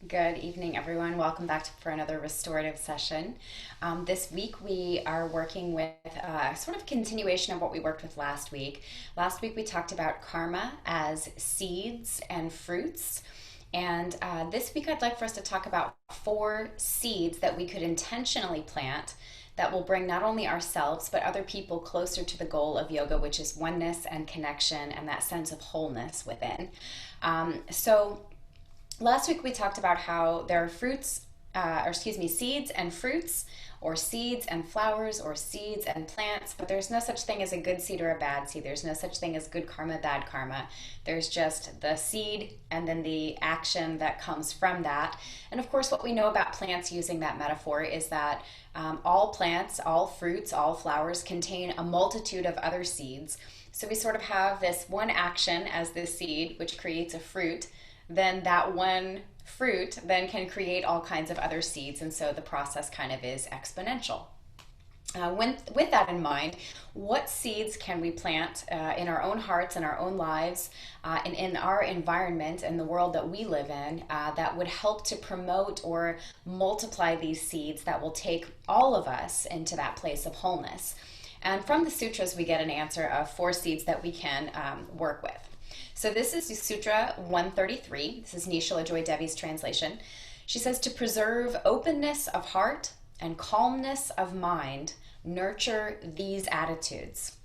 Good evening, everyone. Welcome back for another restorative session. This week we are working with sort of continuation of what we worked with last week. Last week we talked about karma as seeds and fruits. And this week I'd like for us to talk about 4 seeds that we could intentionally plant that will bring not only ourselves but other people closer to the goal of yoga, which is oneness and connection and that sense of wholeness within. So last week we talked about how there are seeds and fruits, or seeds and flowers, or seeds and plants, but there's no such thing as a good seed or a bad seed. There's no such thing as good karma, bad karma. There's just the seed and then the action that comes from that. And of course, what we know about plants using that metaphor is that all plants, all fruits, all flowers contain a multitude of other seeds. So we sort of have this one action as this seed, which creates a fruit. Then that one fruit then can create all kinds of other seeds, and so the process kind of is exponential. With that in mind, what seeds can we plant in our own hearts, in our own lives, and in our environment and the world that we live in that would help to promote or multiply these seeds that will take all of us into that place of wholeness? And from the sutras, we get an answer of 4 seeds that we can work with. So this is Sutra 133. This is Nishala Joy Devi's translation. She says, to preserve openness of heart and calmness of mind, nurture these attitudes: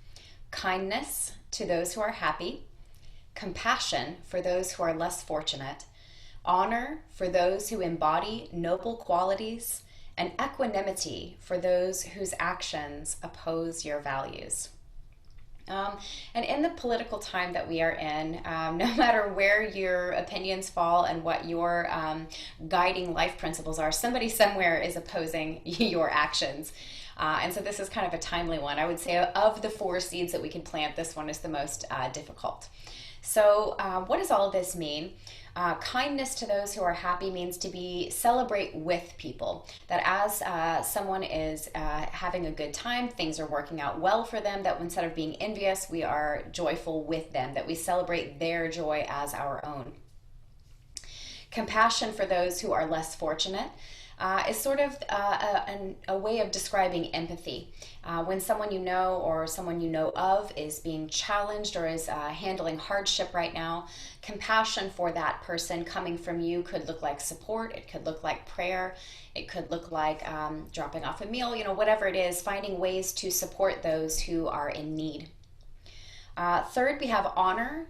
kindness to those who are happy, compassion for those who are less fortunate, honor for those who embody noble qualities, and equanimity for those whose actions oppose your values. And in the political time that we are in, no matter where your opinions fall and what your guiding life principles are, somebody somewhere is opposing your actions. And so this is kind of a timely one. I would say of the 4 seeds that we can plant, this one is the most difficult. So what does all of this mean? Kindness to those who are happy means to celebrate with people. That as someone is having a good time, things are working out well for them, that instead of being envious, we are joyful with them, that we celebrate their joy as our own. Compassion for those who are less fortunate is sort of a way of describing empathy. When someone you know or someone you know of is being challenged or is handling hardship right now, compassion for that person coming from you could look like support, it could look like prayer, it could look like dropping off a meal, whatever it is, finding ways to support those who are in need. Third, we have honor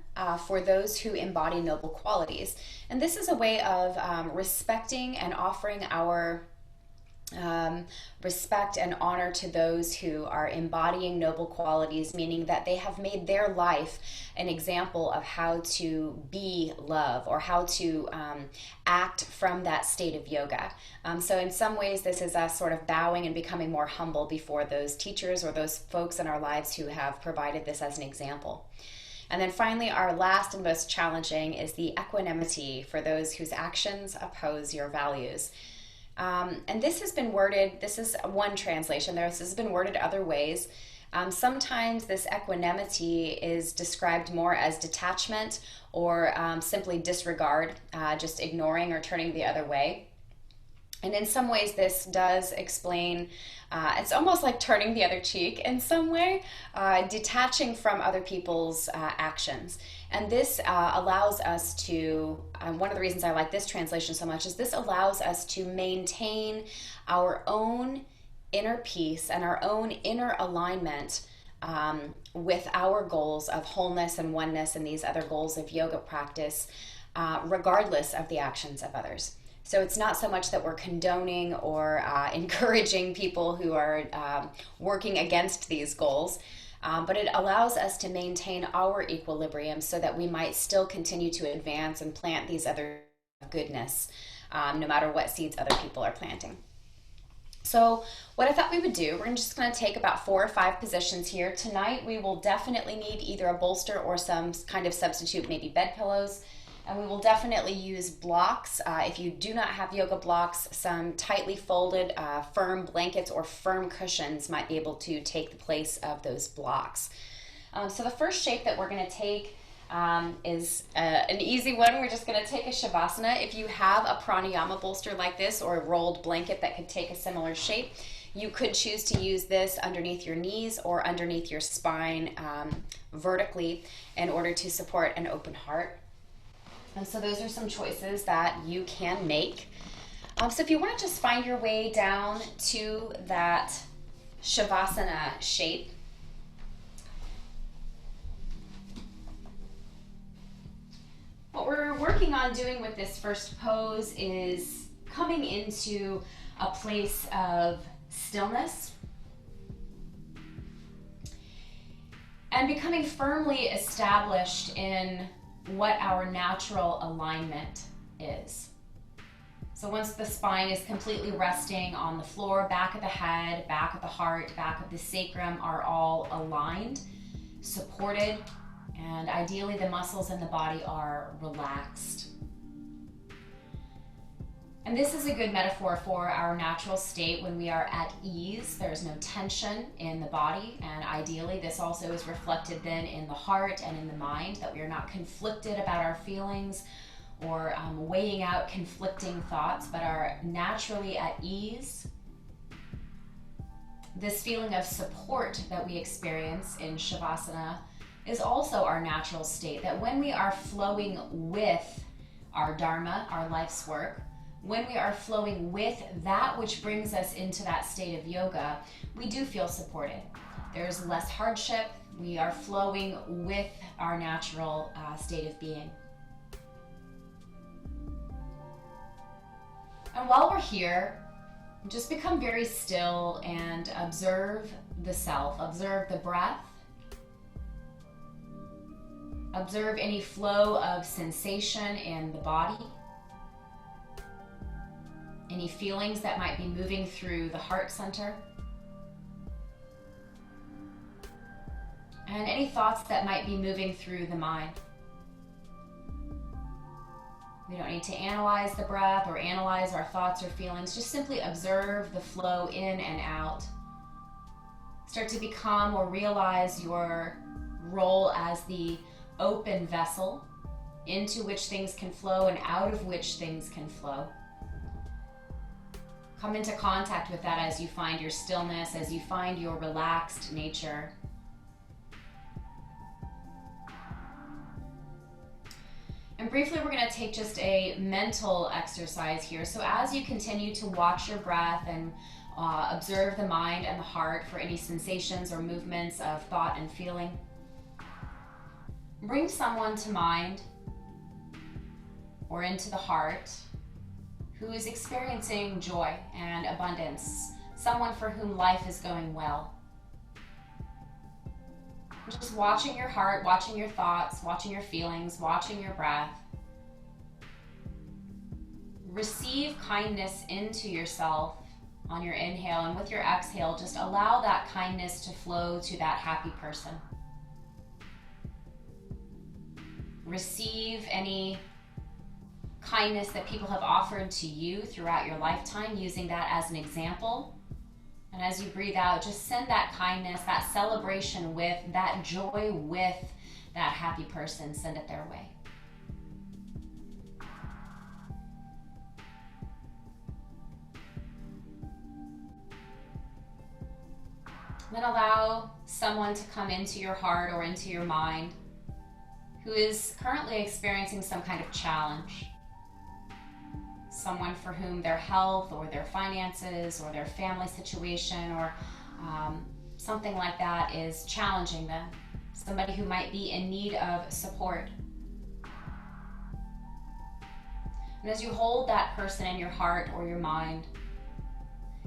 for those who embody noble qualities. And this is a way of respecting and offering our respect and honor to those who are embodying noble qualities, meaning that they have made their life an example of how to be love or how to act from that state of yoga. So in some ways, this is us sort of bowing and becoming more humble before those teachers or those folks in our lives who have provided this as an example. And then finally, our last and most challenging is the equanimity for those whose actions oppose your values. And this has been worded, this is one translation, this has been worded other ways. Sometimes this equanimity is described more as detachment or simply disregard, just ignoring or turning the other way. And in some ways this does explain, it's almost like turning the other cheek in some way, detaching from other people's actions. And this allows us to, one of the reasons I like this translation so much is this allows us to maintain our own inner peace and our own inner alignment with our goals of wholeness and oneness and these other goals of yoga practice, regardless of the actions of others. So it's not so much that we're condoning or encouraging people who are working against these goals, but it allows us to maintain our equilibrium so that we might still continue to advance and plant these other goodness, no matter what seeds other people are planting. So what I thought we would do, we're just going to take about 4 or 5 positions here. Tonight we will definitely need either a bolster or some kind of substitute, maybe bed pillows. And we will definitely use blocks. If you do not have yoga blocks, some tightly folded firm blankets or firm cushions might be able to take the place of those blocks. So the first shape that we're going to take is an easy one. We're just going to take a Shavasana. If you have a pranayama bolster like this or a rolled blanket that could take a similar shape, you could choose to use this underneath your knees or underneath your spine vertically in order to support an open heart. And so those are some choices that you can make. So if you want to just find your way down to that Shavasana shape, what we're working on doing with this first pose is coming into a place of stillness and becoming firmly established in what our natural alignment is. So once the spine is completely resting on the floor, back of the head, back of the heart, back of the sacrum are all aligned, supported, and ideally the muscles in the body are relaxed. And this is a good metaphor for our natural state when we are at ease. There's no tension in the body, and ideally this also is reflected then in the heart and in the mind, that we are not conflicted about our feelings or weighing out conflicting thoughts, but are naturally at ease. This feeling of support that we experience in Shavasana is also our natural state, that when we are flowing with our dharma, our life's work, when we are flowing with that which brings us into that state of yoga, we do feel supported. There's less hardship. We are flowing with our natural state of being. And while we're here, just become very still and observe the self, observe the breath, observe any flow of sensation in the body, any feelings that might be moving through the heart center, and any thoughts that might be moving through the mind. We don't need to analyze the breath or analyze our thoughts or feelings. Just simply observe the flow in and out. Start to become or realize your role as the open vessel into which things can flow and out of which things can flow. Come into contact with that as you find your stillness, as you find your relaxed nature. And briefly, we're going to take just a mental exercise here. So as you continue to watch your breath and observe the mind and the heart for any sensations or movements of thought and feeling, bring someone to mind or into the heart who is experiencing joy and abundance, someone for whom life is going well. Just watching your heart, watching your thoughts, watching your feelings, watching your breath. Receive kindness into yourself on your inhale, and with your exhale, just allow that kindness to flow to that happy person. Receive any kindness that people have offered to you throughout your lifetime, using that as an example. And as you breathe out, just send that kindness, that celebration with, that joy with that happy person, send it their way. Then allow someone to come into your heart or into your mind who is currently experiencing some kind of challenge. Someone for whom their health or their finances or their family situation or something like that is challenging them. Somebody who might be in need of support. And as you hold that person in your heart or your mind,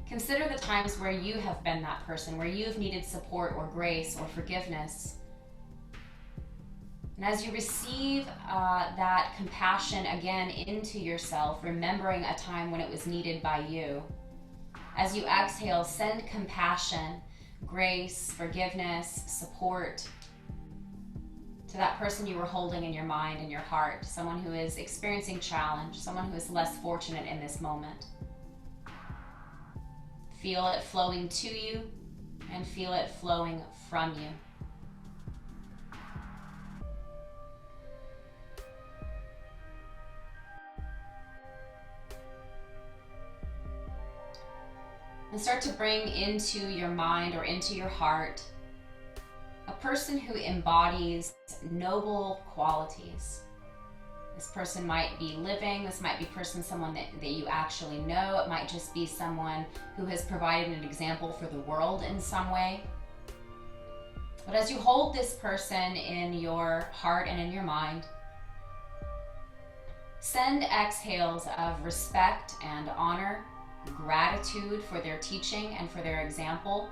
consider the times where you have been that person, where you've needed support or grace or forgiveness. And as you receive that compassion again into yourself, remembering a time when it was needed by you, as you exhale, send compassion, grace, forgiveness, support to that person you were holding in your mind and your heart, someone who is experiencing challenge, someone who is less fortunate in this moment. Feel it flowing to you and feel it flowing from you. And start to bring into your mind or into your heart a person who embodies noble qualities. This person might be living, this might be someone that you actually know, it might just be someone who has provided an example for the world in some way. But as you hold this person in your heart and in your mind, send exhales of respect and honor, gratitude for their teaching and for their example.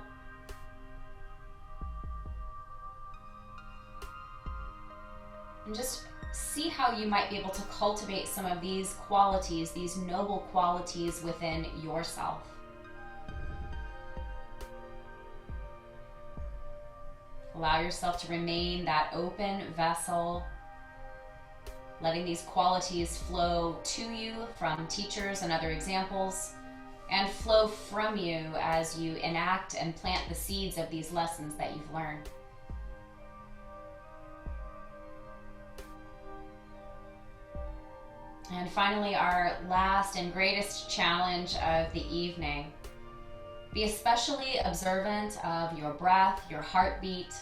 And just see how you might be able to cultivate some of these qualities, these noble qualities within yourself. Allow yourself to remain that open vessel, letting these qualities flow to you from teachers and other examples, and flow from you as you enact and plant the seeds of these lessons that you've learned. And finally, our last and greatest challenge of the evening. Be especially observant of your breath, your heartbeat.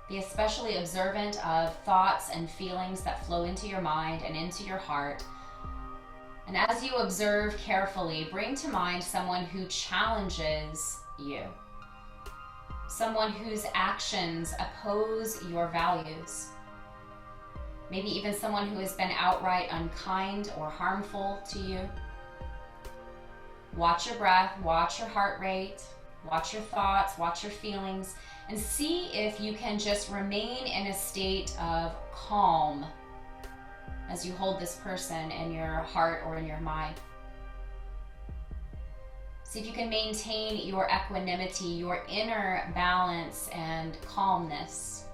Be especially observant of thoughts and feelings that flow into your mind and into your heart. And as you observe carefully, bring to mind someone who challenges you. Someone whose actions oppose your values. Maybe even someone who has been outright unkind or harmful to you. Watch your breath, watch your heart rate, watch your thoughts, watch your feelings, and see if you can just remain in a state of calm as you hold this person in your heart or in your mind. See if you can maintain your equanimity, your inner balance and calmness.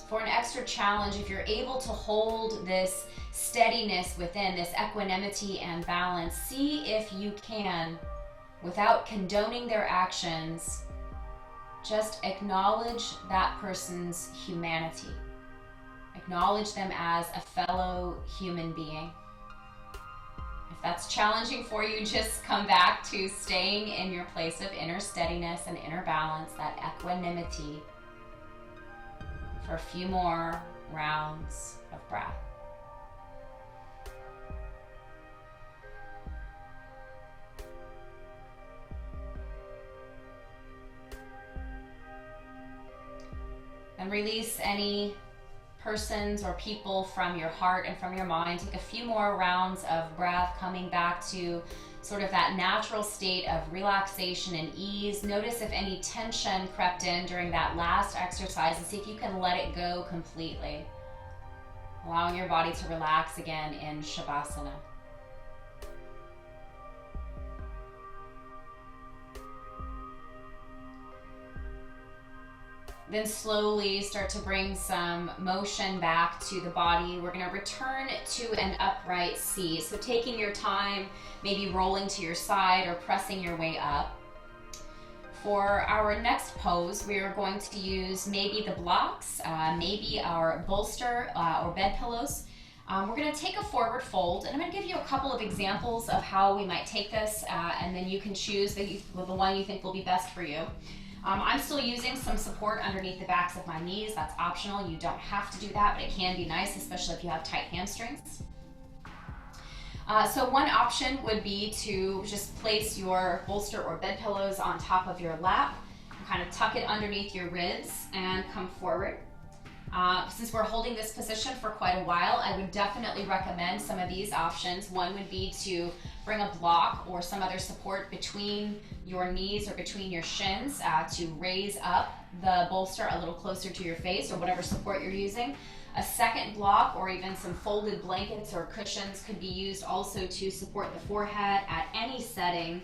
For an extra challenge, if you're able to hold this steadiness within, this equanimity and balance, see if you can, without condoning their actions, just acknowledge that person's humanity. Acknowledge them as a fellow human being. If that's challenging for you, just come back to staying in your place of inner steadiness and inner balance, that equanimity, for a few more rounds of breath. And release any persons or people from your heart and from your mind. Take a few more rounds of breath, coming back to sort of that natural state of relaxation and ease. Notice if any tension crept in during that last exercise and see if you can let it go completely. Allowing your body to relax again in Shavasana. Then slowly start to bring some motion back to the body. We're going to return to an upright seat. So taking your time, maybe rolling to your side or pressing your way up. For our next pose, we are going to use maybe the blocks, maybe our bolster or bed pillows. We're going to take a forward fold, and I'm going to give you a couple of examples of how we might take this, and then you can choose the one you think will be best for you. I'm still using some support underneath the backs of my knees. That's optional. You don't have to do that, but it can be nice, especially if you have tight hamstrings. So one option would be to just place your bolster or bed pillows on top of your lap, and kind of tuck it underneath your ribs and come forward. Since we're holding this position for quite a while, I would definitely recommend some of these options. One would be to bring a block or some other support between your knees or between your shins to raise up the bolster a little closer to your face or whatever support you're using. A second block or even some folded blankets or cushions could be used also to support the forehead at any setting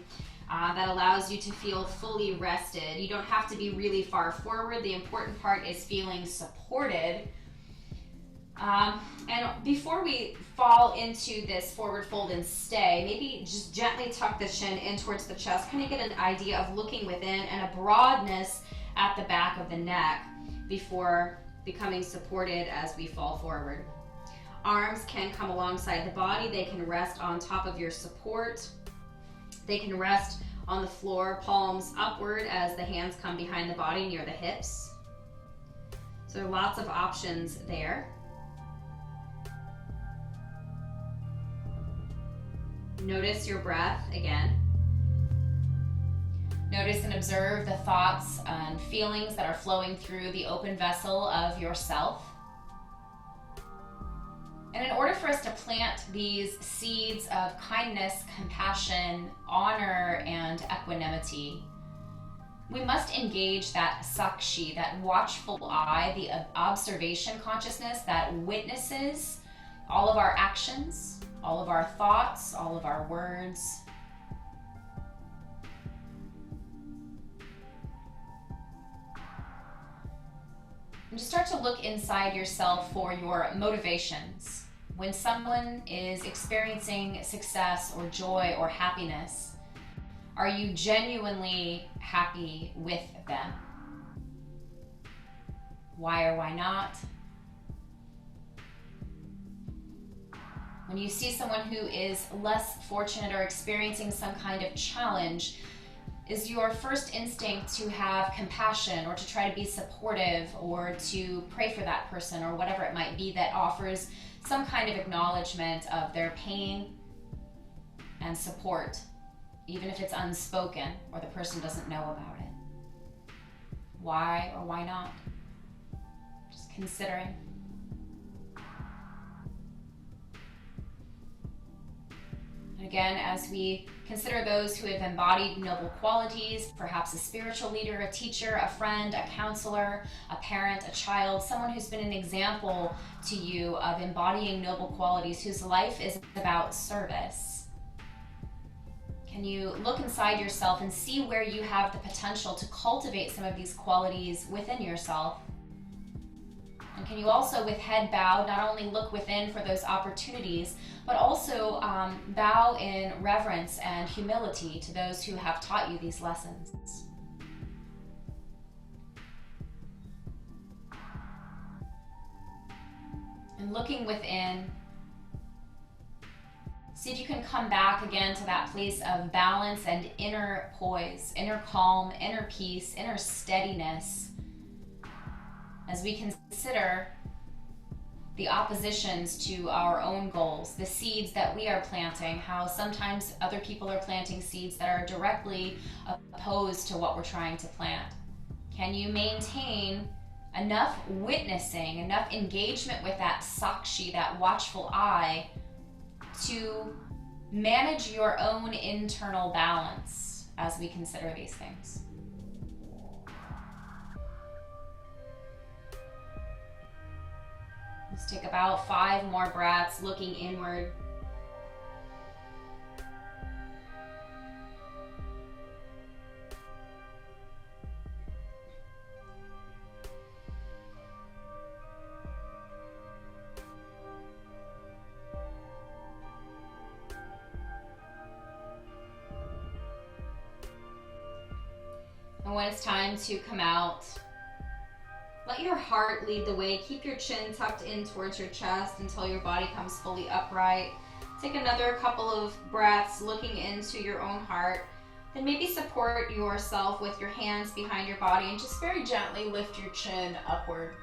that allows you to feel fully rested. You don't have to be really far forward. The important part is feeling supported. And before we fall into this forward fold and stay, maybe just gently tuck the chin in towards the chest, kind of get an idea of looking within and a broadness at the back of the neck before becoming supported as we fall forward. arms can come alongside the body. They can rest on top of your support. They can rest on the floor, palms upward as the hands come behind the body near the hips. So lots of options there. Notice your breath again. Notice and observe the thoughts and feelings that are flowing through the open vessel of yourself. And in order for us to plant these seeds of kindness, compassion, honor, and equanimity, we must engage that sakshi, that watchful eye, the observation consciousness that witnesses all of our actions, all of our thoughts, all of our words. And just start to look inside yourself for your motivations. When someone is experiencing success or joy or happiness, are you genuinely happy with them? Why or why not? When you see someone who is less fortunate or experiencing some kind of challenge, is your first instinct to have compassion or to try to be supportive or to pray for that person or whatever it might be that offers some kind of acknowledgement of their pain and support, even if it's unspoken or the person doesn't know about it? Why or why not? Just considering. And again, as we consider those who have embodied noble qualities, perhaps a spiritual leader, a teacher, a friend, a counselor, a parent, a child, someone who's been an example to you of embodying noble qualities, whose life is about service. Can you look inside yourself and see where you have the potential to cultivate some of these qualities within yourself? And can you also, with head bowed, not only look within for those opportunities, but also bow in reverence and humility to those who have taught you these lessons? And looking within, see if you can come back again to that place of balance and inner poise, inner calm, inner peace, inner steadiness, as we consider the oppositions to our own goals, the seeds that we are planting, how sometimes other people are planting seeds that are directly opposed to what we're trying to plant. Can you maintain enough witnessing, enough engagement with that sakshi, that watchful eye, to manage your own internal balance as we consider these things? Let's take about 5 more breaths, looking inward. And when it's time to come out, let your heart lead the way. Keep your chin tucked in towards your chest until your body comes fully upright. Take another couple of breaths looking into your own heart. Then maybe support yourself with your hands behind your body and just very gently lift your chin upward.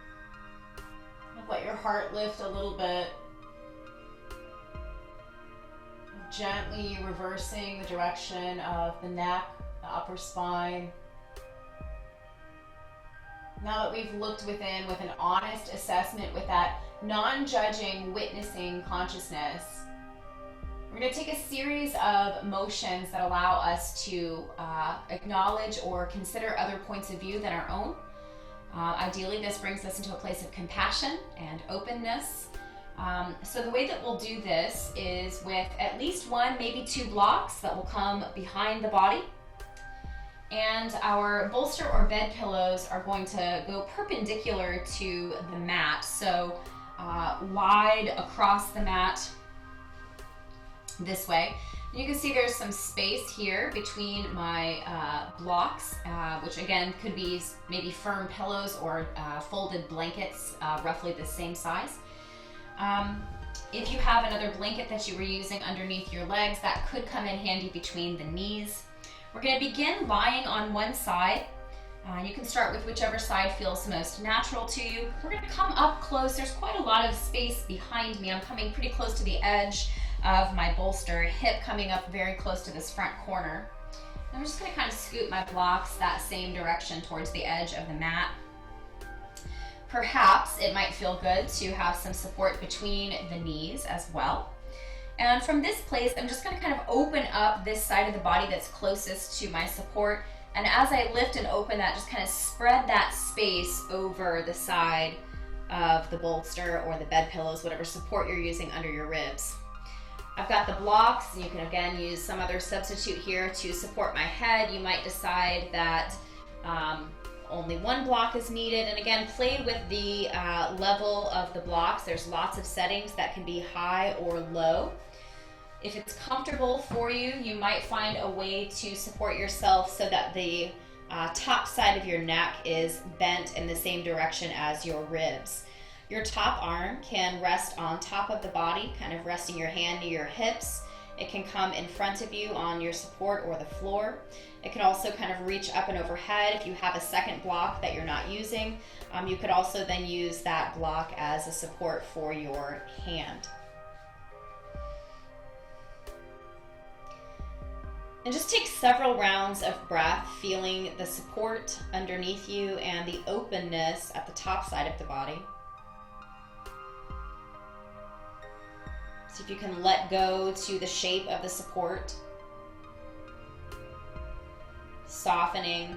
Let your heart lift a little bit. Gently reversing the direction of the neck, the upper spine. Now that we've looked within with an honest assessment, with that non-judging, witnessing consciousness, we're going to take a series of motions that allow us to acknowledge or consider other points of view than our own. Ideally, this brings us into a place of compassion and openness. So the way that we'll do this is with at least 1, maybe 2 blocks that will come behind the body. And our bolster or bed pillows are going to go perpendicular to the mat, so wide across the mat this way. And you can see there's some space here between my blocks, which again could be maybe firm pillows or folded blankets, roughly the same size. If you have another blanket that you were using underneath your legs, that could come in handy between the knees. We're going to begin lying on one side. You can start with whichever side feels most natural to you. We're going to come up close. There's quite a lot of space behind me. I'm coming pretty close to the edge of my bolster, hip coming up very close to this front corner. I'm just going to kind of scoot my blocks that same direction towards the edge of the mat. Perhaps it might feel good to have some support between the knees as well. And from this place, I'm just going to kind of open up this side of the body that's closest to my support. And as I lift and open that, just kind of spread that space over the side of the bolster or the bed pillows, whatever support you're using under your ribs. I've got the blocks, and you can again use some other substitute here to support my head. You might decide that only one block is needed, and again, play with the level of the blocks. There's lots of settings that can be high or low. If it's comfortable for you, you might find a way to support yourself so that the top side of your neck is bent in the same direction as your ribs. Your top arm can rest on top of the body, kind of resting your hand near your hips. It can come in front of you on your support or the floor. It can also kind of reach up and overhead. If you have a second block that you're not using, you could also then use that block as a support for your hand. And just take several rounds of breath, feeling the support underneath you and the openness at the top side of the body. See if you can let go to the shape of the support, softening.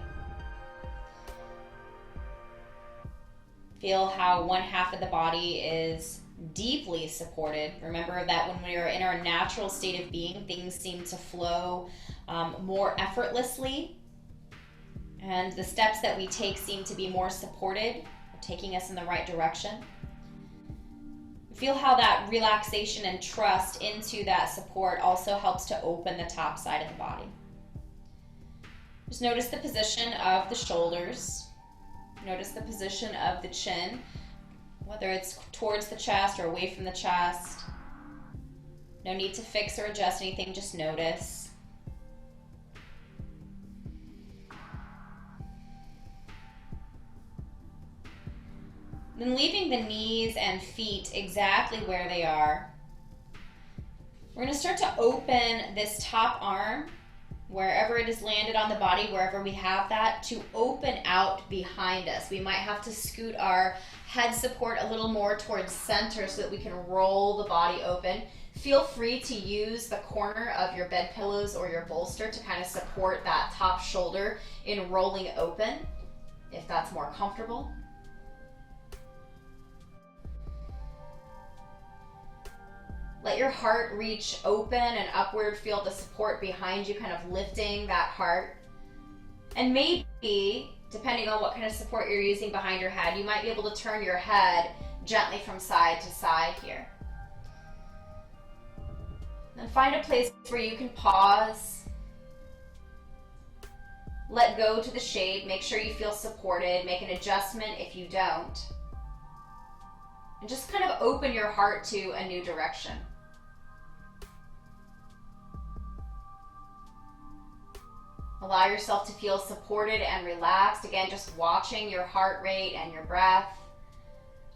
Feel how one half of the body is deeply supported. Remember that when we are in our natural state of being, things seem to flow more effortlessly, and the steps that we take seem to be more supported, taking us in the right direction. Feel how that relaxation and trust into that support also helps to open the top side of the body. Just notice the position of the shoulders. Notice the position of the chin, whether it's towards the chest or away from the chest. No need to fix or adjust anything, just notice. Then leaving the knees and feet exactly where they are. We're going to start to open this top arm, wherever it is landed on the body, wherever we have that, to open out behind us. We might have to scoot our head support a little more towards center so that we can roll the body open. Feel free to use the corner of your bed pillows or your bolster to kind of support that top shoulder in rolling open, if that's more comfortable. Let your heart reach open and upward. Feel the support behind you, kind of lifting that heart. And maybe, depending on what kind of support you're using behind your head, you might be able to turn your head gently from side to side here. Then find a place where you can pause. Let go to the shape. Make sure you feel supported. Make an adjustment if you don't. And just kind of open your heart to a new direction. Allow yourself to feel supported and relaxed. Again, just watching your heart rate and your breath,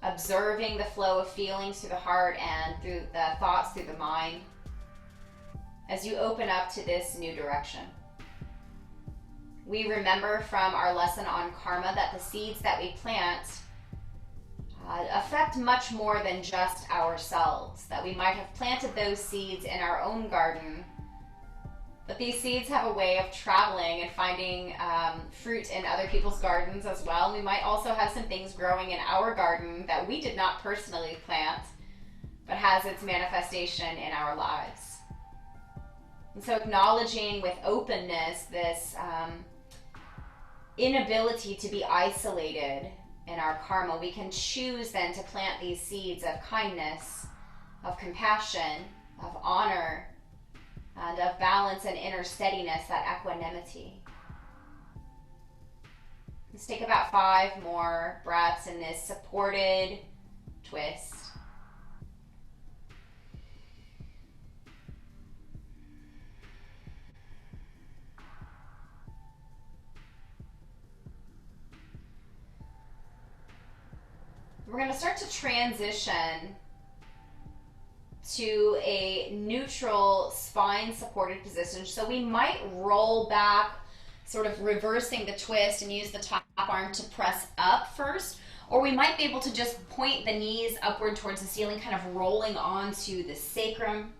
observing the flow of feelings through the heart and through the thoughts through the mind as you open up to this new direction. We remember from our lesson on karma that the seeds that we plant affect much more than just ourselves, that we might have planted those seeds in our own garden, but these seeds have a way of traveling and finding fruit in other people's gardens as well. We might also have some things growing in our garden that we did not personally plant, but has its manifestation in our lives. And so acknowledging with openness this inability to be isolated in our karma, we can choose then to plant these seeds of kindness, of compassion, of honor, and of balance and inner steadiness, that equanimity. Let's take about 5 more breaths in this supported twist. we're going to start to transition to a neutral spine supported position. So we might roll back, sort of reversing the twist, and use the top arm to press up first, or we might be able to just point the knees upward towards the ceiling, kind of rolling onto the sacrum.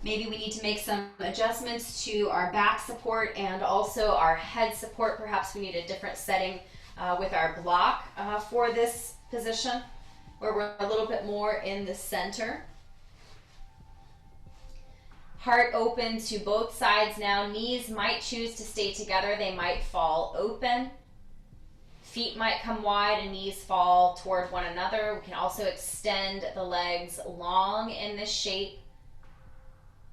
Maybe we need to make some adjustments to our back support and also our head support. Perhaps we need a different setting with our block for this position, where we're a little bit more in the center. Heart open to both sides now. Knees might choose to stay together. They might fall open. Feet might come wide and knees fall toward one another. We can also extend the legs long in this shape.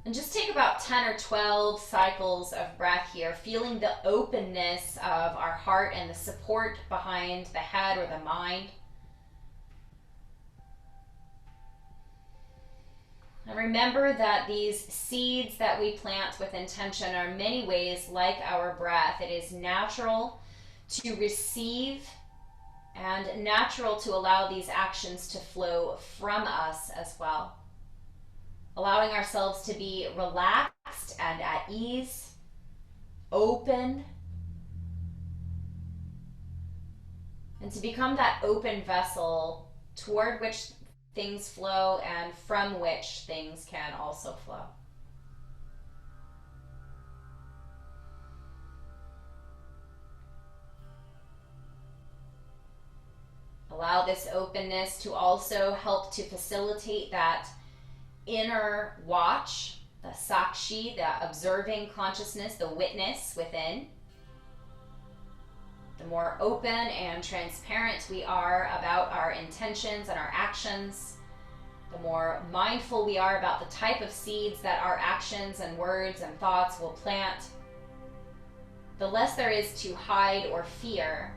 And just take about 10 or 12 cycles of breath here, feeling the openness of our heart and the support behind the head or the mind. And remember that these seeds that we plant with intention are in many ways like our breath. It is natural to receive and natural to allow these actions to flow from us as well. Allowing ourselves to be relaxed and at ease, open, and to become that open vessel toward which things flow and from which things can also flow. Allow this openness to also help to facilitate that inner watch, the sakshi, the observing consciousness, the witness within. The more open and transparent we are about our intentions and our actions, the more mindful we are about the type of seeds that our actions and words and thoughts will plant, the less there is to hide or fear.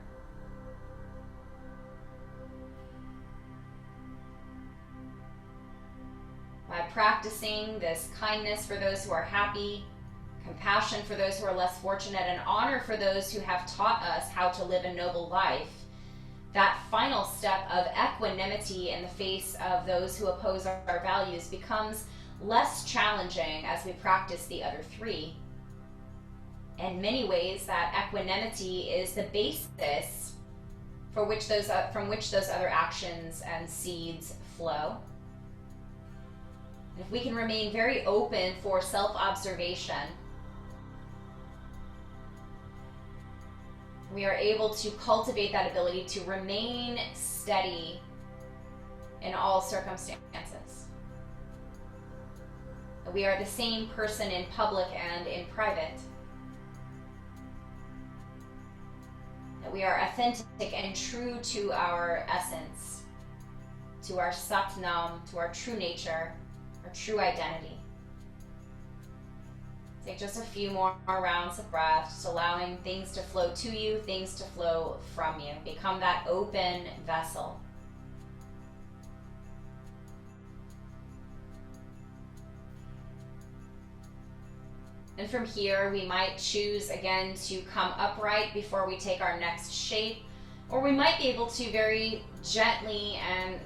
By practicing this kindness for those who are happy, compassion for those who are less fortunate, and honor for those who have taught us how to live a noble life, that final step of equanimity in the face of those who oppose our values becomes less challenging as we practice the other three. In many ways, that equanimity is the basis from which those other actions and seeds flow. If we can remain very open for self-observation, we are able to cultivate that ability to remain steady in all circumstances. We are the same person in public and in private. That we are authentic and true to our essence, to our Satnam, to our true nature, our true identity. Take just a few more rounds of breath, just allowing things to flow to you, things to flow from you. Become that open vessel. And from here, we might choose again to come upright before we take our next shape, or we might be able to very gently and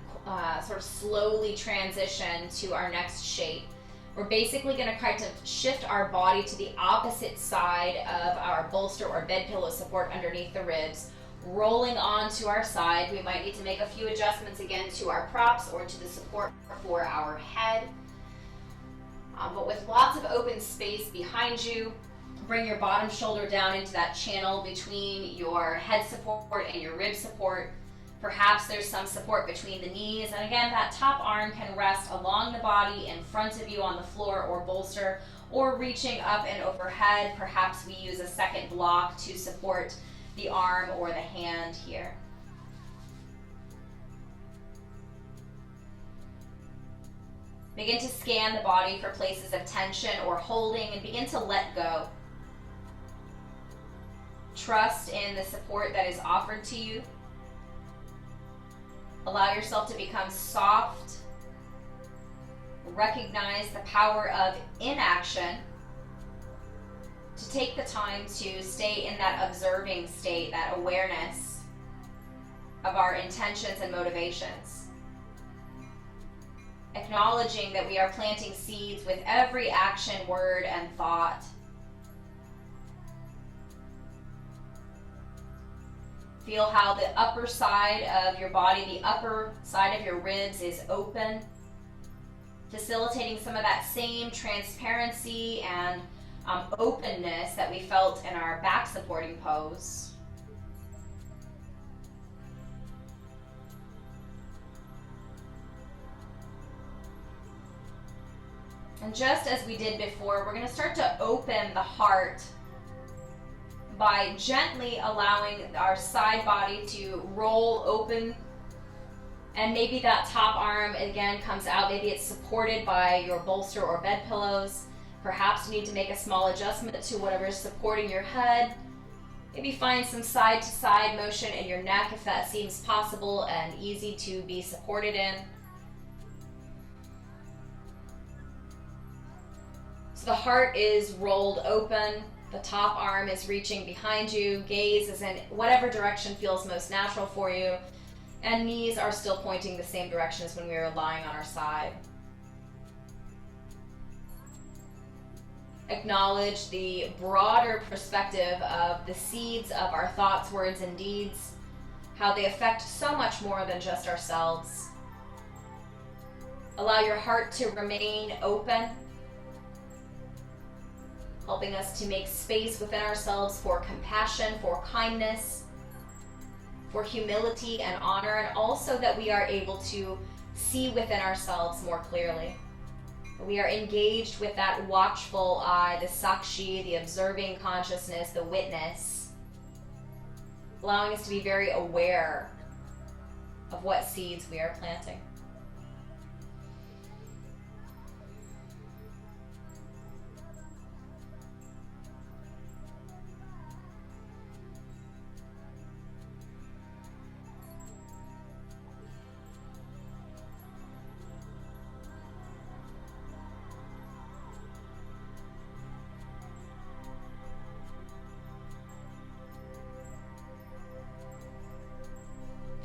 sort of slowly transition to our next shape. We're basically going to kind of shift our body to the opposite side of our bolster or bed pillow support underneath the ribs, rolling onto our side. We might need to make a few adjustments again to our props or to the support for our head. But with lots of open space behind you, bring your bottom shoulder down into that channel between your head support and your rib support. Perhaps there's some support between the knees, and again, that top arm can rest along the body in front of you on the floor or bolster, or reaching up and overhead. Perhaps we use a second block to support the arm or the hand here. Begin to scan the body for places of tension or holding, and begin to let go. Trust in the support that is offered to you. Allow yourself to become soft. Recognize the power of inaction. To take the time to stay in that observing state, that awareness of our intentions and motivations. Acknowledging that we are planting seeds with every action, word, and thought. Feel how the upper side of your body, the upper side of your ribs is open, facilitating some of that same transparency and openness that we felt in our back supporting pose. And just as we did before, we're going to start to open the heart by gently allowing our side body to roll open, and maybe that top arm again comes out. Maybe it's supported by your bolster or bed pillows. Perhaps you need to make a small adjustment to whatever is supporting your head. Maybe find some side to side motion in your neck if that seems possible and easy to be supported in. So the heart is rolled open. The top arm is reaching behind you, gaze is in whatever direction feels most natural for you, and knees are still pointing the same direction as when we were lying on our side. Acknowledge the broader perspective of the seeds of our thoughts, words, and deeds, how they affect so much more than just ourselves. Allow your heart to remain open, helping us to make space within ourselves for compassion, for kindness, for humility and honor, and also that we are able to see within ourselves more clearly. We are engaged with that watchful eye, the sakshi, the observing consciousness, the witness, allowing us to be very aware of what seeds we are planting.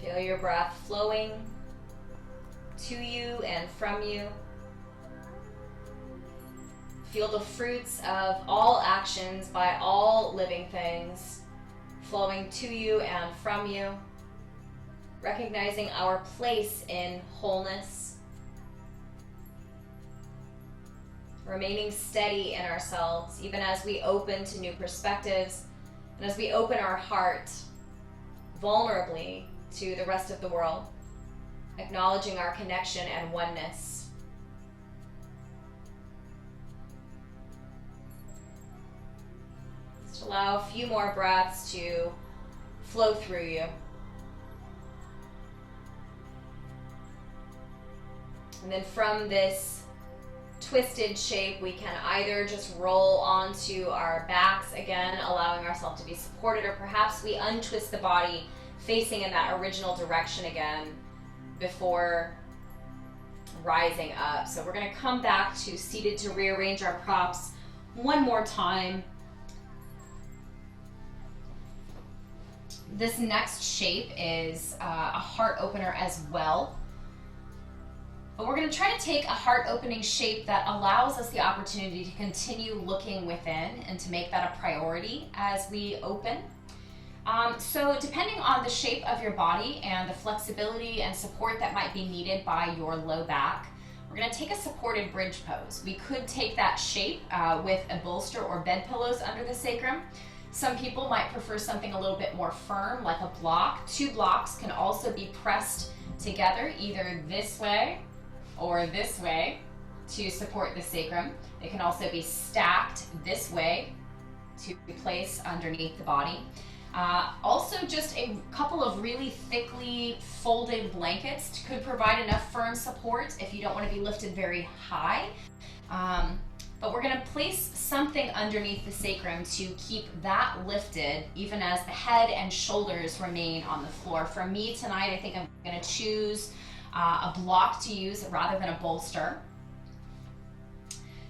Feel your breath flowing to you and from you. Feel the fruits of all actions by all living things flowing to you and from you. Recognizing our place in wholeness. Remaining steady in ourselves even as we open to new perspectives and as we open our heart vulnerably to the rest of the world, acknowledging our connection and oneness. Just allow a few more breaths to flow through you. And then from this twisted shape, we can either just roll onto our backs again, allowing ourselves to be supported, or perhaps we untwist the body facing in that original direction again before rising up. So we're going to come back to seated to rearrange our props one more time. This next shape is a heart opener as well. But we're going to try to take a heart opening shape that allows us the opportunity to continue looking within and to make that a priority as we open. So depending on the shape of your body and the flexibility and support that might be needed by your low back, we're going to take a supported bridge pose. We could take that shape with a bolster or bed pillows under the sacrum. Some people might prefer something a little bit more firm, like a block. 2 blocks can also be pressed together, either this way or this way to support the sacrum. They can also be stacked this way to place underneath the body. Also, just a couple of really thickly folded blankets could provide enough firm support if you don't want to be lifted very high. But we're going to place something underneath the sacrum to keep that lifted even as the head and shoulders remain on the floor. For me tonight, I think I'm going to choose a block to use rather than a bolster.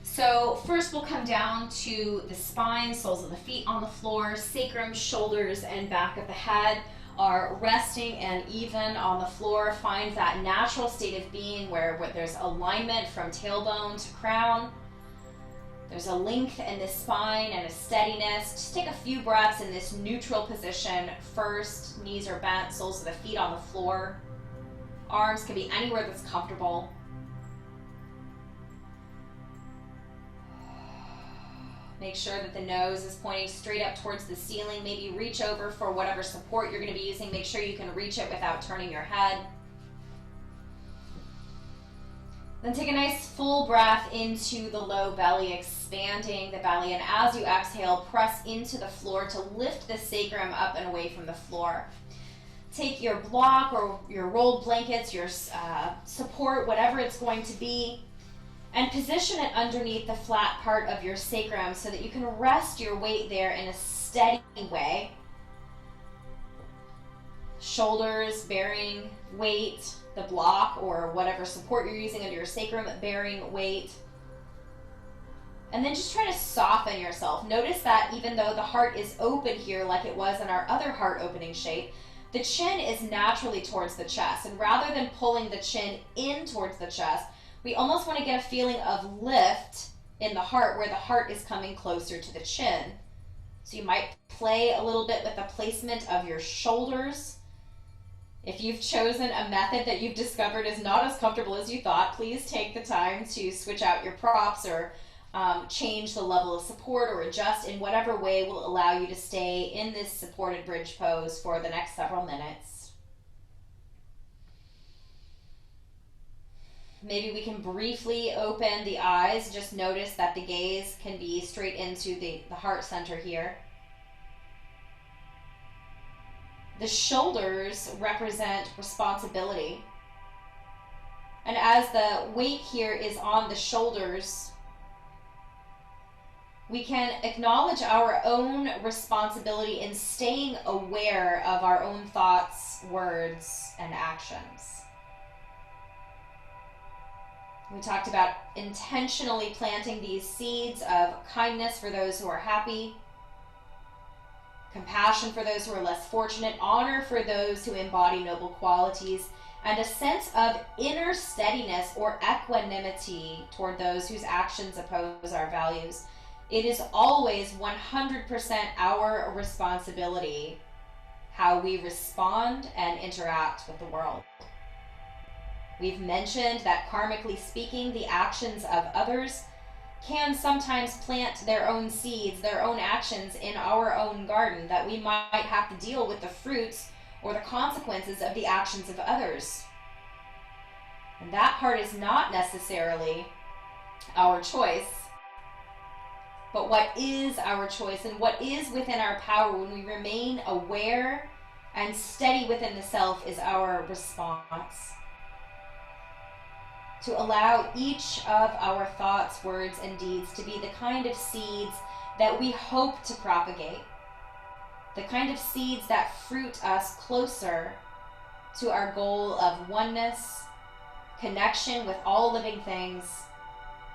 So first we'll come down to the spine, soles of the feet on the floor, sacrum, shoulders, and back of the head. are resting and even on the floor. Find that natural state of being where there's alignment from tailbone to crown. There's a length in the spine and a steadiness. Just take a few breaths in this neutral position first. Knees are bent, soles of the feet on the floor. Arms can be anywhere that's comfortable. Make sure that the nose is pointing straight up towards the ceiling. Maybe reach over for whatever support you're going to be using. Make sure you can reach it without turning your head. Then take a nice full breath into the low belly, expanding the belly. And as you exhale, press into the floor to lift the sacrum up and away from the floor. Take your block or your rolled blankets, your support, whatever it's going to be, and position it underneath the flat part of your sacrum so that you can rest your weight there in a steady way. Shoulders bearing weight, the block or whatever support you're using under your sacrum bearing weight. And then just try to soften yourself. Notice that even though the heart is open here like it was in our other heart opening shape, the chin is naturally towards the chest. And rather than pulling the chin in towards the chest, we almost want to get a feeling of lift in the heart where the heart is coming closer to the chin. So you might play a little bit with the placement of your shoulders. If you've chosen a method that you've discovered is not as comfortable as you thought, please take the time to switch out your props or change the level of support or adjust in whatever way will allow you to stay in this supported bridge pose for the next several minutes. Maybe we can briefly open the eyes. Just notice that the gaze can be straight into the heart center here. The shoulders represent responsibility. And as the weight here is on the shoulders, we can acknowledge our own responsibility in staying aware of our own thoughts, words, and actions. We talked about intentionally planting these seeds of kindness for those who are happy, compassion for those who are less fortunate, honor for those who embody noble qualities, and a sense of inner steadiness or equanimity toward those whose actions oppose our values. It is always 100% our responsibility how we respond and interact with the world. We've mentioned that karmically speaking, the actions of others can sometimes plant their own seeds, their own actions in our own garden, that we might have to deal with the fruits or the consequences of the actions of others. And that part is not necessarily our choice. But what is our choice and what is within our power when we remain aware and steady within the self is our response. To allow each of our thoughts, words, and deeds to be the kind of seeds that we hope to propagate, the kind of seeds that fruit us closer to our goal of oneness, connection with all living things,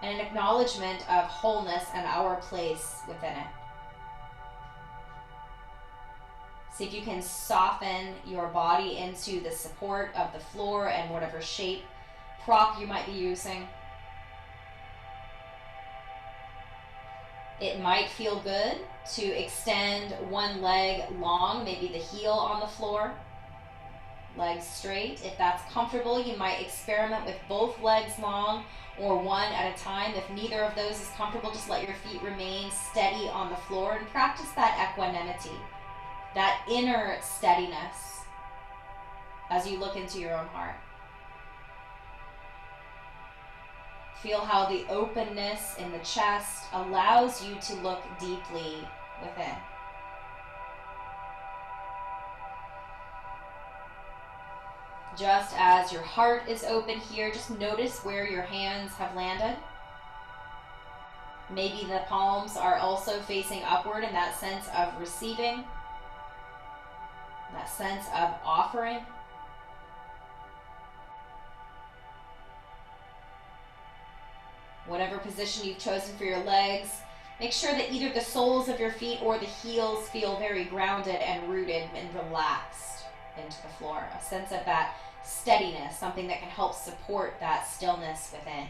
and an acknowledgement of wholeness and our place within it. See if you can soften your body into the support of the floor and whatever shape prop you might be using. It might feel good to extend one leg long, maybe the heel on the floor, legs straight. If that's comfortable, you might experiment with both legs long or one at a time. If neither of those is comfortable, just let your feet remain steady on the floor and practice that equanimity, that inner steadiness as you look into your own heart. Feel how the openness in the chest allows you to look deeply within. Just as your heart is open here, just notice where your hands have landed. Maybe the palms are also facing upward in that sense of receiving, that sense of offering. Whatever position you've chosen for your legs, make sure that either the soles of your feet or the heels feel very grounded and rooted and relaxed. into the floor. A sense of that steadiness, something that can help support that stillness within.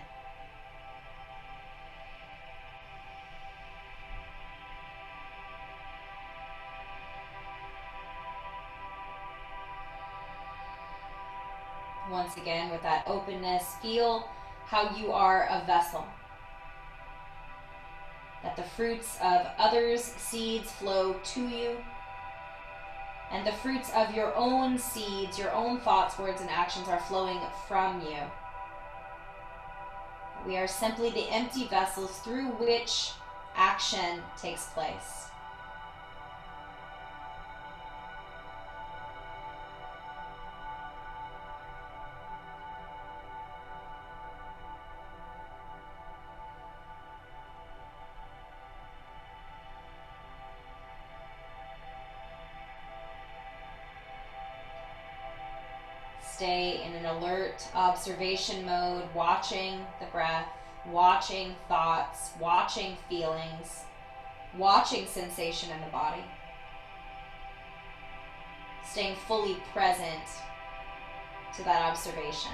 Once again, with that openness, feel how you are a vessel. That the fruits of others' seeds flow to you, and the fruits of your own seeds, your own thoughts, words, and actions are flowing from you. We are simply the empty vessels through which action takes place. Stay in an alert observation mode, watching the breath, watching thoughts, watching feelings, watching sensation in the body. Staying fully present to that observation.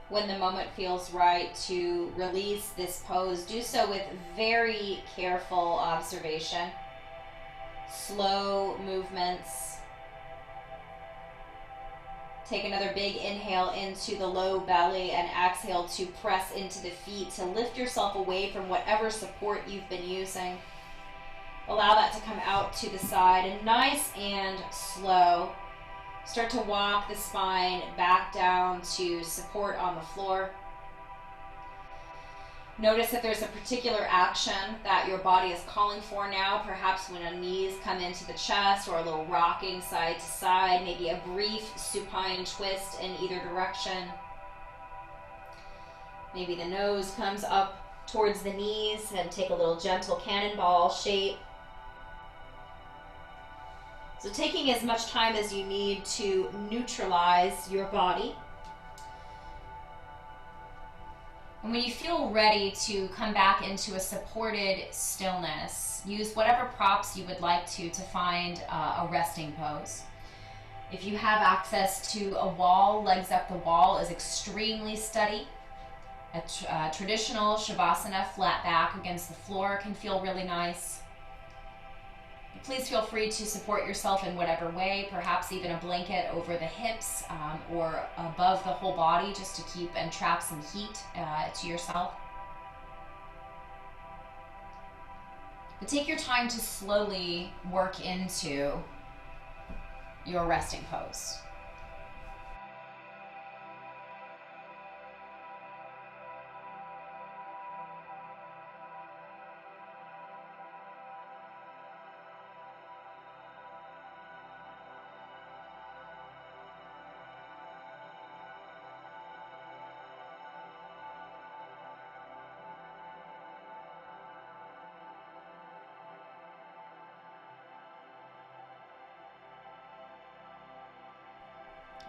When the moment feels right to release this pose, do so with very careful observation. Slow movements. Take another big inhale into the low belly and exhale to press into the feet, to lift yourself away from whatever support you've been using. Allow that to come out to the side, and nice and slow. Start to walk the spine back down to support on the floor. Notice if there's a particular action that your body is calling for now, perhaps when the knees come into the chest, or a little rocking side to side, maybe a brief supine twist in either direction. Maybe the nose comes up towards the knees and take a little gentle cannonball shape. So taking as much time as you need to neutralize your body. And when you feel ready to come back into a supported stillness, use whatever props you would like to find a resting pose. If you have access to a wall, legs up the wall is extremely steady. A traditional Shavasana, flat back against the floor, can feel really nice. Please feel free to support yourself in whatever way, perhaps even a blanket over the hips or above the whole body, just to keep and trap some heat to yourself. But take your time to slowly work into your resting pose.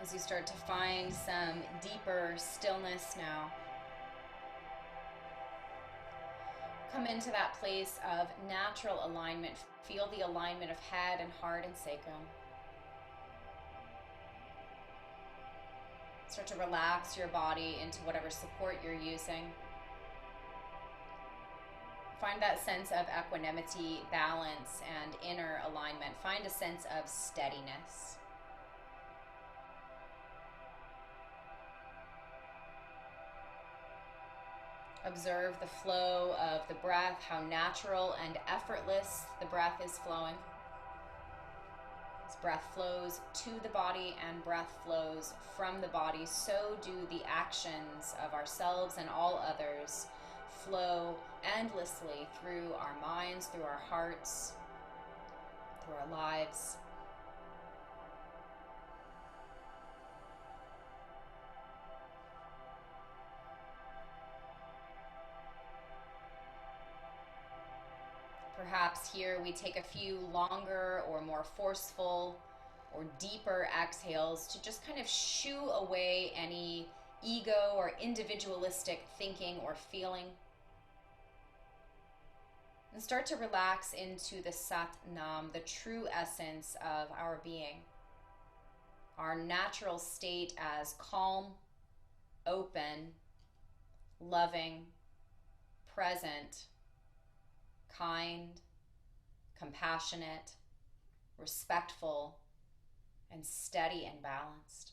As you start to find some deeper stillness now, come into that place of natural alignment. Feel the alignment of head and heart and sacrum. Start to relax your body into whatever support you're using. Find that sense of equanimity, balance, and inner alignment. Find a sense of steadiness. Observe the flow of the breath, how natural and effortless the breath is flowing. As breath flows to the body and breath flows from the body, so do the actions of ourselves and all others flow endlessly through our minds, through our hearts, through our lives. Perhaps here we take a few longer or more forceful or deeper exhales to just kind of shoo away any ego or individualistic thinking or feeling. And start to relax into the Sat Nam, the true essence of our being. Our natural state as calm, open, loving, present, kind, compassionate, respectful, and steady and balanced.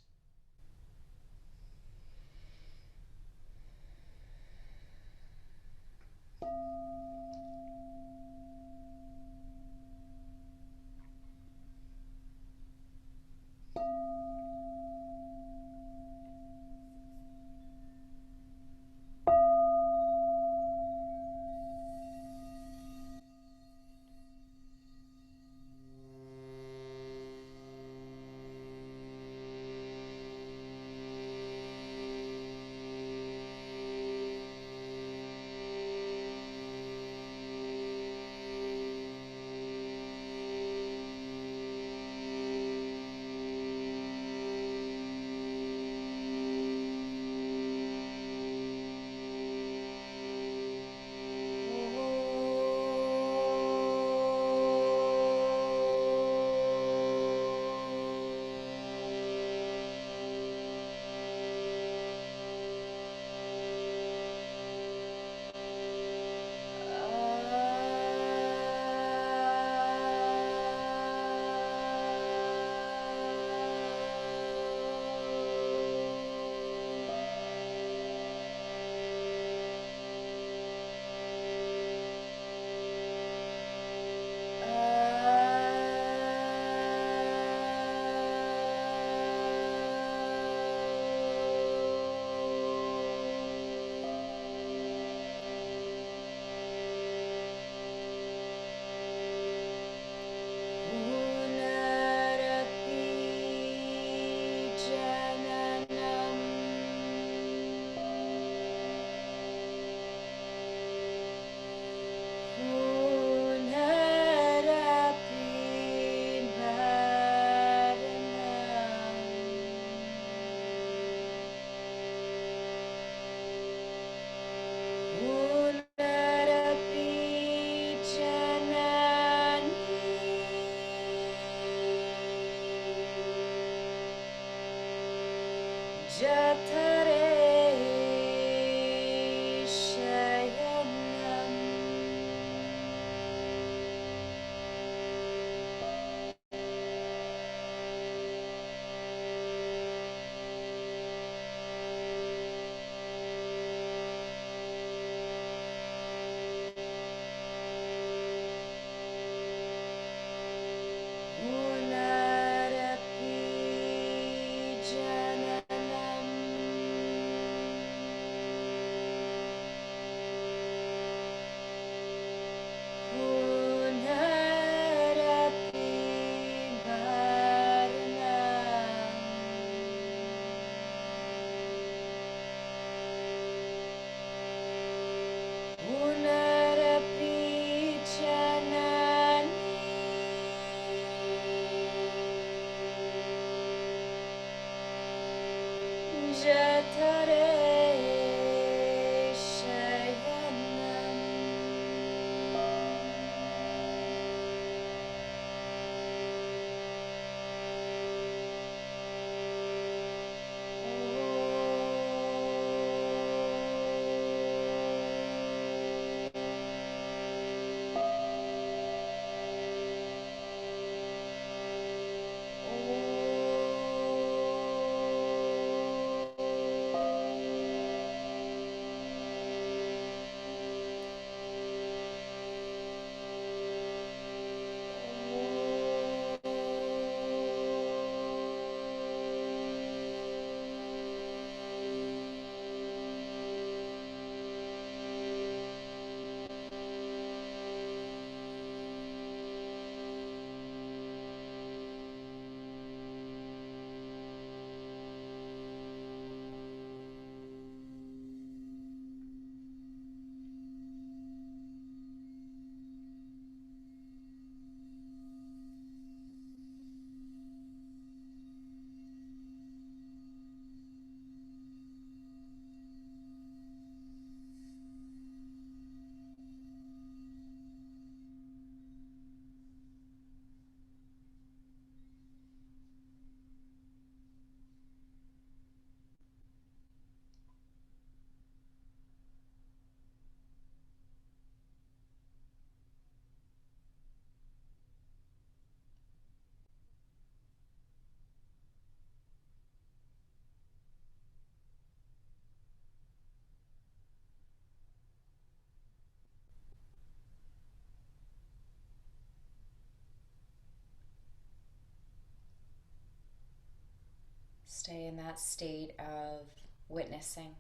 that state of witnessing.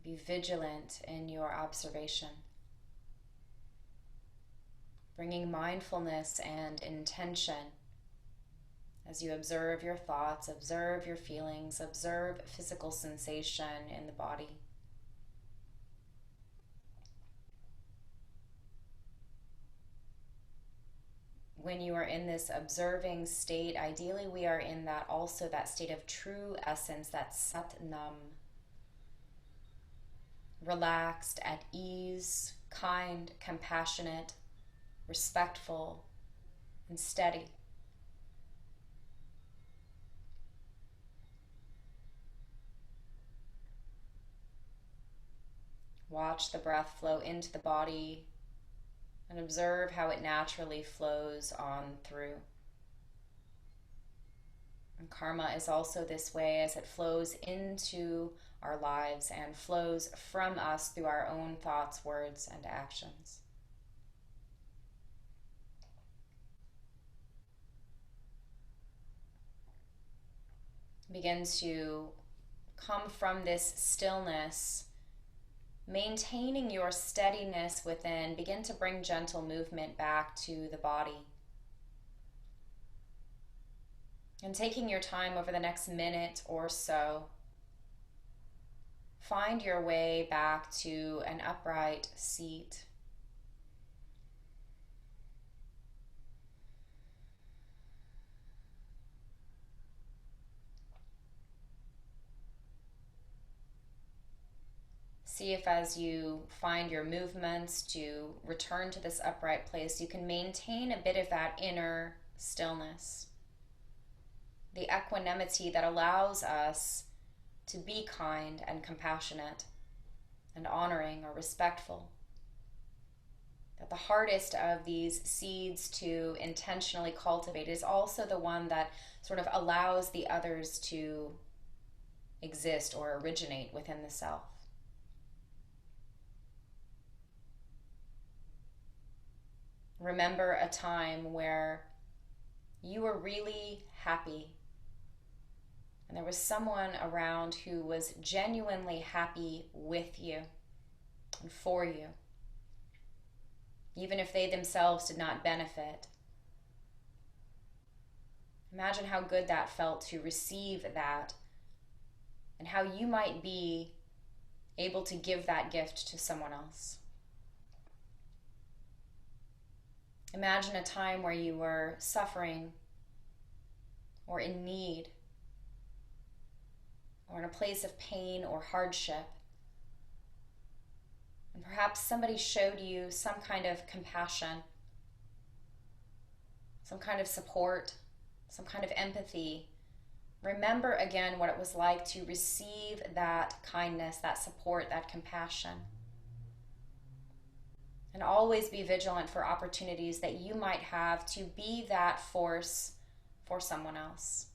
Be vigilant in your observation, bringing mindfulness and intention as you observe your thoughts, observe your feelings, observe physical sensation in the body. When you are in this observing state, ideally we are in that state of true essence, that Sat Nam. Relaxed, at ease, kind, compassionate, respectful, and steady. Watch the breath flow into the body and observe how it naturally flows on through. And karma is also this way, as it flows into our lives and flows from us through our own thoughts, words, and actions. Begin to come from this stillness, maintaining your steadiness within. Begin to bring gentle movement back to the body. And taking your time over the next minute or so, find your way back to an upright seat. See if as you find your movements to return to this upright place, you can maintain a bit of that inner stillness. The equanimity that allows us to be kind and compassionate and honoring or respectful. That the hardest of these seeds to intentionally cultivate is also the one that sort of allows the others to exist or originate within the self. Remember a time where you were really happy and there was someone around who was genuinely happy with you and for you, even if they themselves did not benefit. Imagine how good that felt to receive that, and how you might be able to give that gift to someone else. Imagine a time where you were suffering or in need or in a place of pain or hardship. And perhaps somebody showed you some kind of compassion, some kind of support, some kind of empathy. Remember again what it was like to receive that kindness, that support, that compassion. And always be vigilant for opportunities that you might have to be that force for someone else,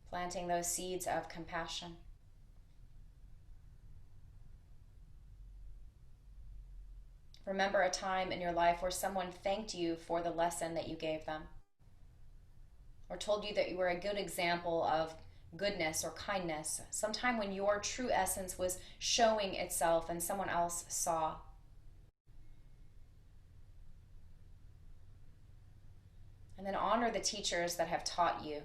planting those seeds of compassion. Remember a time in your life where someone thanked you for the lesson that you gave them, or told you that you were a good example of goodness or kindness, sometime when your true essence was showing itself and someone else saw. And then honor the teachers that have taught you.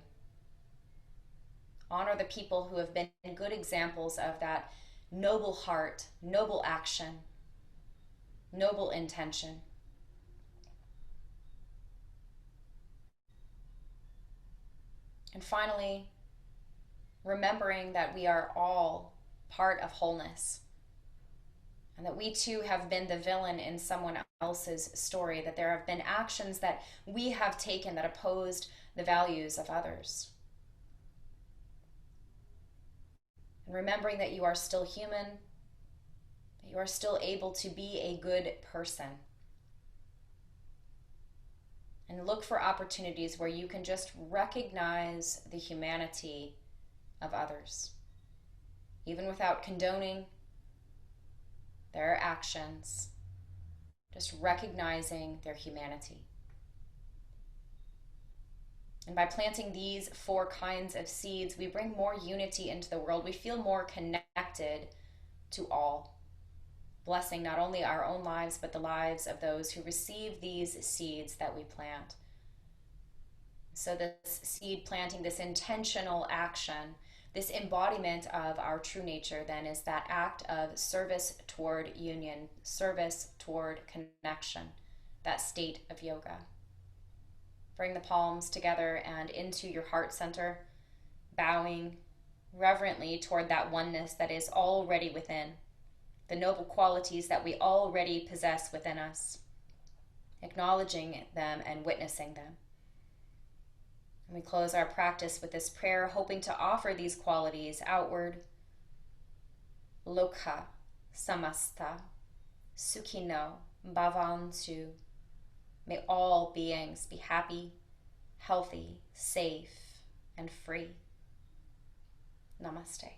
Honor the people who have been good examples of that noble heart, noble action, noble intention. And finally, remembering that we are all part of wholeness, and that we too have been the villain in someone else's story, that there have been actions that we have taken that opposed the values of others. And remembering that you are still human, that you are still able to be a good person. And look for opportunities where you can just recognize the humanity of others, even without condoning their actions, just recognizing their humanity. And by planting these 4 kinds of seeds, we bring more unity into the world. We feel more connected to all, blessing not only our own lives, but the lives of those who receive these seeds that we plant. So this seed planting, this intentional action, this embodiment of our true nature then is that act of service toward union, service toward connection, that state of yoga. Bring the palms together and into your heart center, bowing reverently toward that oneness that is already within, the noble qualities that we already possess within us, acknowledging them and witnessing them. And we close our practice with this prayer, hoping to offer these qualities outward. Lokha samasta sukhino bhavantu. May all beings be happy, healthy, safe, and free. Namaste.